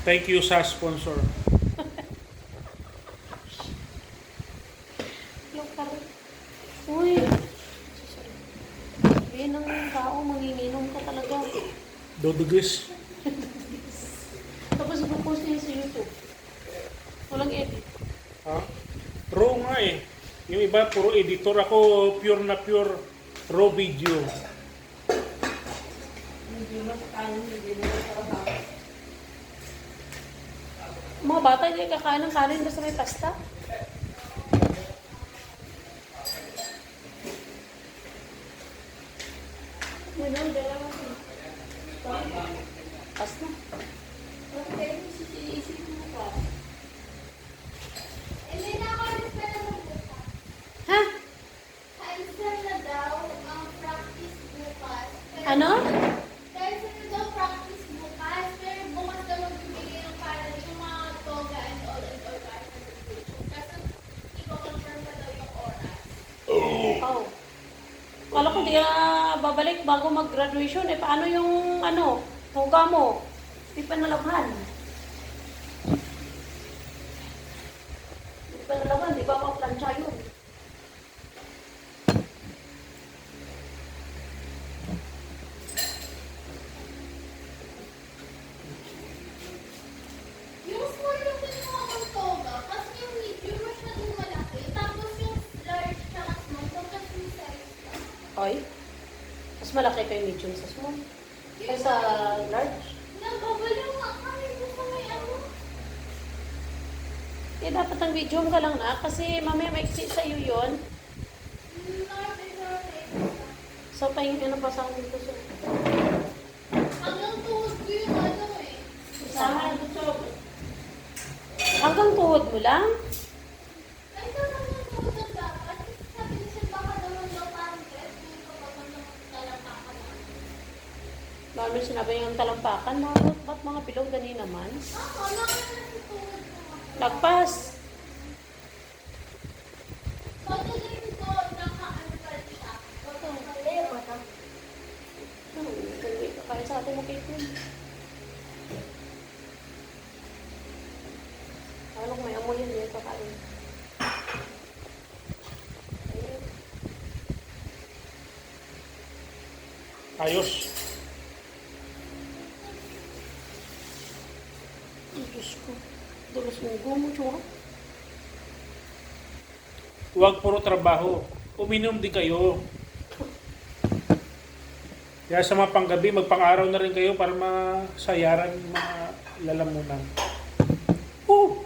Thank you sa sponsor. Uy. Sabihin ng tao, manginginom ka talaga. Dodugis. Tapos ipopost niya sa YouTube. Walang edit. Ha? Raw nga eh. Yung iba puro editor. Ako pure na pure raw video. Mga bata, hindi kakain ng kanin basta may pasta. Pasta. Ha? Ano? Oh. Kala ko di na babalik bago mag-graduation. Eh, paano yung ano, toga mo? Di pa nalabhan. Di pa nalabhan, di ba pa-plancha yun? Yung small yung kinuha kong toga, kasi yung medium masyadong malaki, tapos yung large tsaka small, togas yung size lang. Oy. Mas malaki pa yung medium sa small. Kaysa large. Nagkabala nga kami gusto may ano. Eh, dapat ang medium ka lang na kasi mamaya maiksi sa'yo yun. So, pahingin ano pa sa akin dito sa... Hanggang tuhod ko yung ano eh. Saan? Hanggang tuhod mo lang? Ay, ito hanggang tuhod ang dapat. Kasi sabi ni Sir, baka naman daw parang dress, yung kapag naman talampakan na. Dami sinabi yung talampakan. Ba't mga bilog gani naman? Ako, nakakala sa tuhod ko. Lagpas. Pagdating ko, naka-ano pa rin siya. Mali, bata. Kaya sa atin mo cake yun. Ano kung may amoy yun, yun kakain. Ayos. Ay, Diyos ko. Dulos mo gumo, tsura. Huwag puro trabaho. Uminom din kayo. Kaya sa mga panggabi, magpang-araw na rin kayo para masayaran yung mga lalamunan. Oh!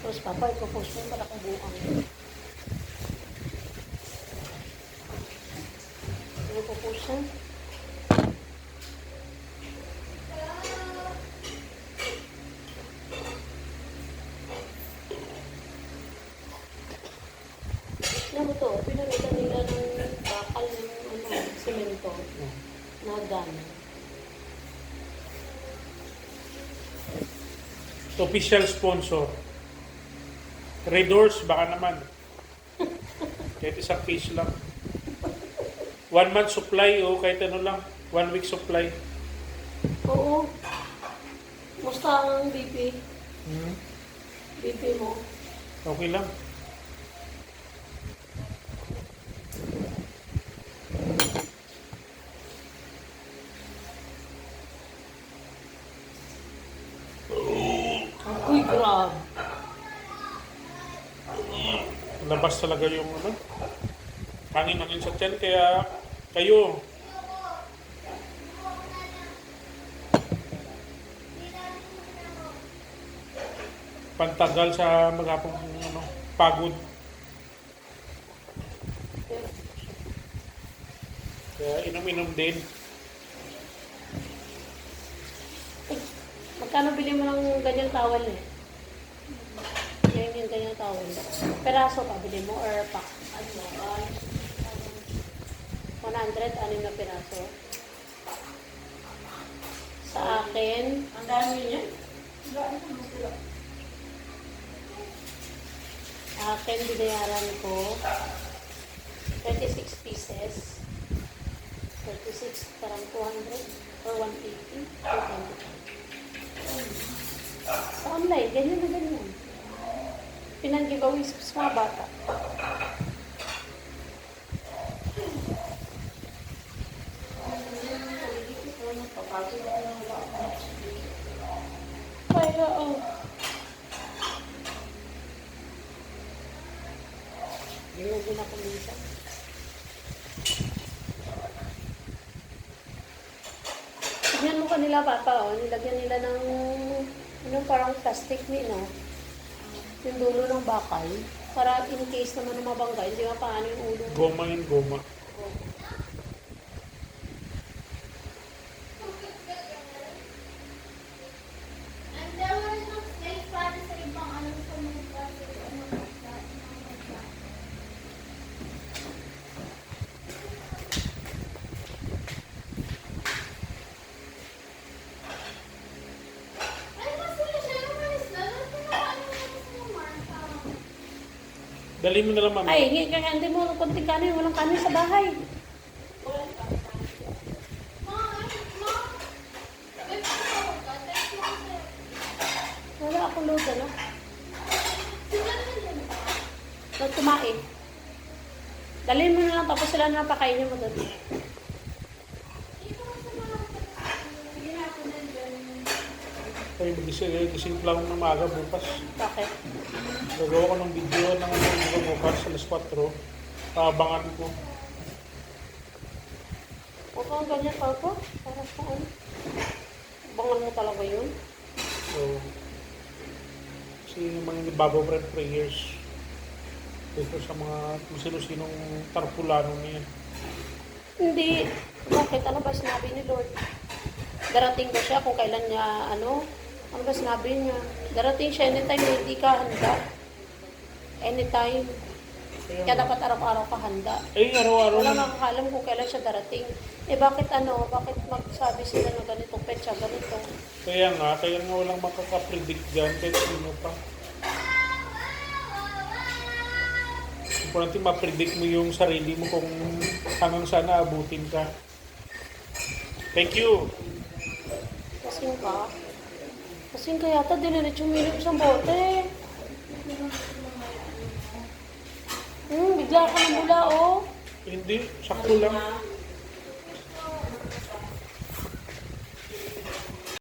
Tapos papa, ipopost mo para kung buang. Ipopost mo. Ano mo to? Pinalitan nila ng bakal ng ano, semento na gano'n. Official sponsor. Red Doors, baka naman. Kahit isang piece lang. 1 month supply o kahit ano lang. 1 week supply. Oo. Musta ang BP? Hmm. BP mo? Okay lang. Uy, grabe. Labas talaga yung ano. Hangin-hangin sa tiyan. Kaya kayo, pantagal sa maghapong ano, pagod. Kaya inom-inom din. Magkano bili mo ng ganyang towel eh? Yan yung ganyang towel. Peraso pa bili mo or pack? Ano? 100, 6 na peraso. Sa akin, Ang dami niya. sa akin binayaran ko 36 pieces. 36, parang 200. Or 180. 220. Sa online, ganyan na ganyan. Pinang-giveaway sa mga bata. Kaya, oh. Ganyan din ako minsan. Tignan mo kanila papa, oh. Nilagyan nila ng parang plastic no? Yung dulo ng bakal. Para in case naman na mabangga, hindi nga paano yung ulo. Goma yun, goma. And there were some snakes para sa ibang ano sa mga klase. Ay, mas sila siya yung manis na. Dapat pinakaano mo sa mga marka. Dali mo na lang, mama. Ay, hindi mo konting kanin, walang kanin sa bahay. Mga ano, mga... Wait, tumawag ka. Text mo kasi. Wala akong load, ano? Sila na yun. Load kumain. Dalhin mo na lang, tapos sila na pakainin mo doon. Ikaw sa mga... Sige na ako nandyan. Ay, gising ko lang ng maaga bukas. Bakit? Gagawa ko ng video ng mga bukas alas 4. Paabangan ko. Huwag kang ganyan, papa. Para sa ano? Bangan mo talaga yun. So, kasi yung mga bago friend prayers. Dito sa mga kung sino-sinong tarpulano niya. Hindi. Bakit? Ano ba sinabi ni Lord? Darating ba siya kung kailan niya, ano? Ano ba sinabi niya? Darating siya anytime na hindi ka handa. Anytime. Kaya dapat araw-araw ka handa. Eh, araw-araw Wala na. makakalam kung kailan siya darating. Eh bakit ano? Bakit magsabi sila na ganito, petsa, ganito? Kaya nga walang makakapredict dyan kahit sino pa. Importante ma-predict mo yung sarili mo kung hanggang saan naabutin ka. Thank you. Kasing ka? Kasing ka yata, dinilit yung milip sa bote. Bigla ka na mula, oh. Hindi, sakto lang.